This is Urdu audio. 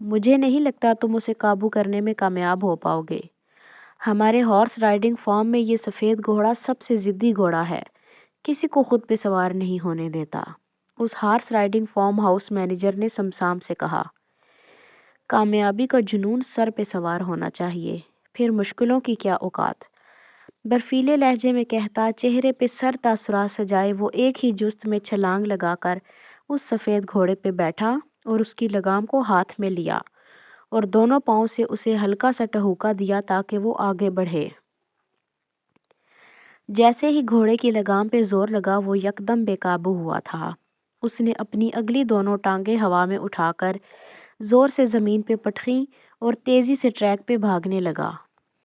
مجھے نہیں لگتا تم اسے قابو کرنے میں کامیاب ہو پاؤ گے۔ ہمارے ہارس رائڈنگ فارم میں یہ سفید گھوڑا سب سے ضدی گھوڑا ہے، کسی کو خود پہ سوار نہیں ہونے دیتا، اس horse riding farm house manager نے سمسام سے کہا۔ کامیابی کا جنون سر پہ سوار ہونا چاہیے، پھر مشکلوں کی کیا اوقات۔ برفیلے لہجے میں کہتا، چہرے پہ سر تاثرات سجائے وہ ایک ہی جست میں چھلانگ لگا کر اس سفید گھوڑے پہ بیٹھا اور اس کی لگام کو ہاتھ میں لیا اور دونوں پاؤں سے اسے ہلکا سا ٹہوکا دیا تاکہ وہ آگے بڑھے۔ جیسے ہی گھوڑے کی لگام پہ زور لگا وہ یکدم بے قابو ہوا تھا۔ اس نے اپنی اگلی دونوں ٹانگیں ہوا میں اٹھا کر زور سے زمین پہ پٹکیں اور تیزی سے ٹریک پہ بھاگنے لگا۔